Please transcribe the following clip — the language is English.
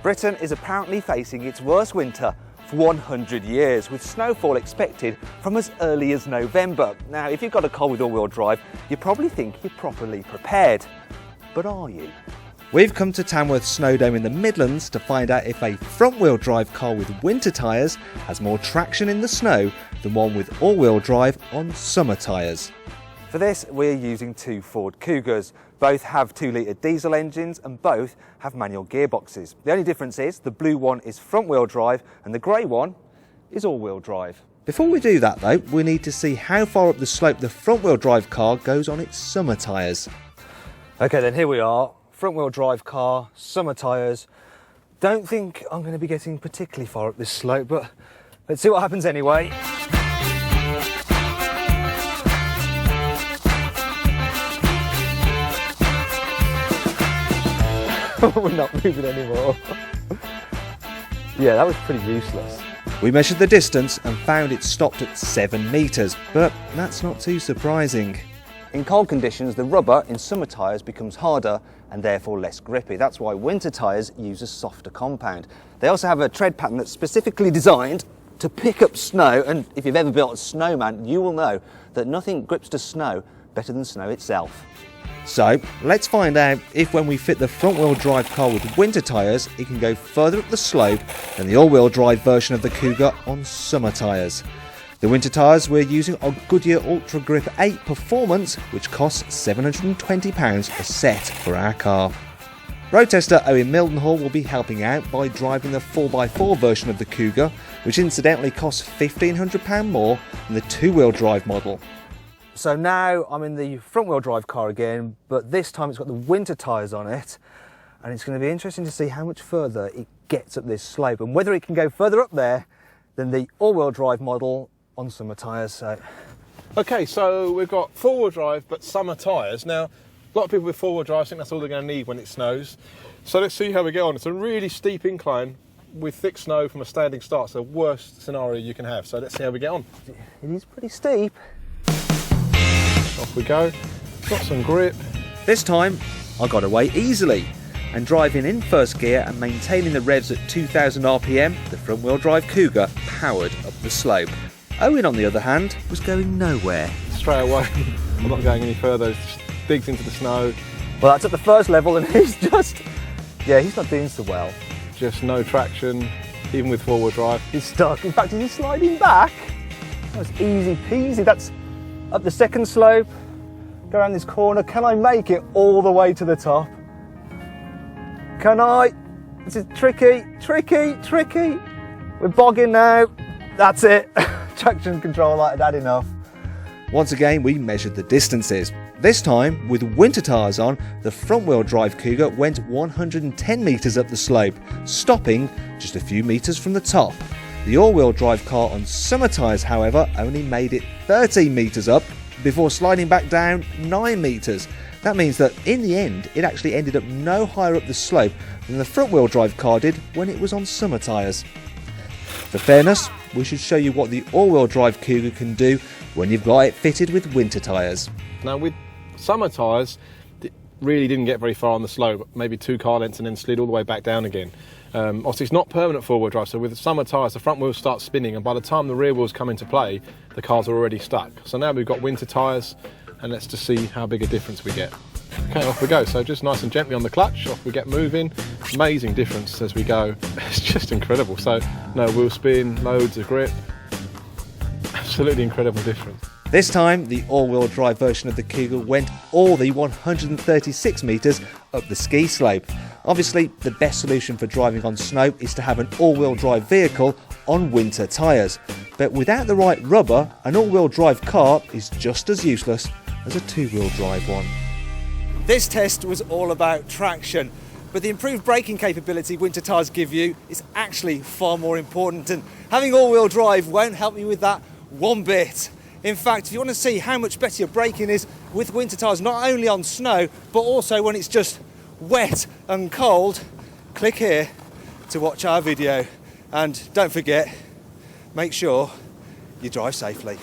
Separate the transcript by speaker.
Speaker 1: Britain is apparently facing its worst winter for 100 years, with snowfall expected from as early as November. Now, if you've got a car with all-wheel drive, you probably think you're properly prepared. But are you? We've come to Tamworth Snowdome in the Midlands to find out if a front-wheel drive car with winter tyres has more traction in the snow than one with all-wheel drive on summer tyres. For this, we're using two Ford Cougars. Both have 2-litre diesel engines and both have manual gearboxes. The only difference is the blue one is front-wheel drive and the grey one is all-wheel drive. Before we do that though, we need to see how far up the slope the front-wheel drive car goes on its summer tyres. Okay then, here we are. Front-wheel drive car, summer tyres. Don't think I'm going to be getting particularly far up this slope, but let's see what happens anyway. We're not moving anymore. Yeah, that was pretty useless. We measured the distance and found it stopped at 7 metres, but that's not too surprising. In cold conditions, the rubber in summer tyres becomes harder and therefore less grippy. That's why winter tyres use a softer compound. They also have a tread pattern that's specifically designed to pick up snow, and if you've ever built a snowman, you will know that nothing grips to snow better than snow itself. So let's find out if when we fit the front-wheel drive car with winter tyres, it can go further up the slope than the all-wheel drive version of the Cougar on summer tyres. The winter tyres we're using are Goodyear Ultra Grip 8 Performance, which costs £720 a set for our car. Road tester Owen Mildenhall will be helping out by driving the 4x4 version of the Cougar, which incidentally costs £1,500 more than the two-wheel drive model. So now I'm in the front-wheel drive car again, but this time it's got the winter tyres on it, and it's going to be interesting to see how much further it gets up this slope and whether it can go further up there than the all-wheel drive model on summer tyres.
Speaker 2: Okay, so we've got four-wheel drive but summer tyres. Now, a lot of people with four-wheel drive think that's all they're going to need when it snows. So let's see how we get on. It's a really steep incline with thick snow from a standing start. It's the worst scenario you can have. So let's see how we get on.
Speaker 1: It is pretty steep.
Speaker 2: Off we go. Got some grip.
Speaker 1: This time I got away easily, and driving in first gear and maintaining the revs at 2000 RPM, the front wheel drive Cougar powered up the slope. Owen, on the other hand, was going nowhere.
Speaker 2: Straight away, I'm not going any further, just digs into the snow.
Speaker 1: Well, that's at the first level, and he's not doing so well.
Speaker 2: Just no traction, even with four-wheel drive.
Speaker 1: He's stuck. In fact, he's sliding back. That was easy peasy. That's up the second slope, go around this corner. Can I make it all the way to the top? Can I? This is tricky, tricky, tricky. We're bogging now. That's it. Traction control light had enough. Once again, we measured the distances. This time, with winter tyres on, the front-wheel drive Cougar went 110 metres up the slope, stopping just a few metres from the top. The all-wheel drive car on summer tyres, however, only made it 13 metres up before sliding back down 9 metres. That means that in the end, it actually ended up no higher up the slope than the front-wheel drive car did when it was on summer tyres. For fairness, we should show you what the all-wheel drive Cougar can do when you've got it fitted with winter tyres.
Speaker 2: Now with summer tyres, it really didn't get very far on the slope, maybe 2 car lengths and then slid all the way back down again. Obviously it's not permanent four-wheel drive, so with the summer tyres the front wheels start spinning, and by the time the rear wheels come into play, the cars are already stuck. So now we've got winter tyres, and let's just see how big a difference we get. Okay, off we go. So just nice and gently on the clutch, off we get moving. Amazing difference as we go. It's just incredible. So no wheel spin, loads of grip. Absolutely incredible difference.
Speaker 1: This time, the all-wheel drive version of the Cougar went all the 136 metres up the ski slope. Obviously, the best solution for driving on snow is to have an all-wheel drive vehicle on winter tyres. But without the right rubber, an all-wheel drive car is just as useless as a two-wheel drive one. This test was all about traction, but the improved braking capability winter tyres give you is actually far more important, and having all-wheel drive won't help you with that one bit. In fact, if you want to see how much better your braking is with winter tyres, not only on snow, but also when it's just wet and cold, click here to watch our video. And don't forget, make sure you drive safely.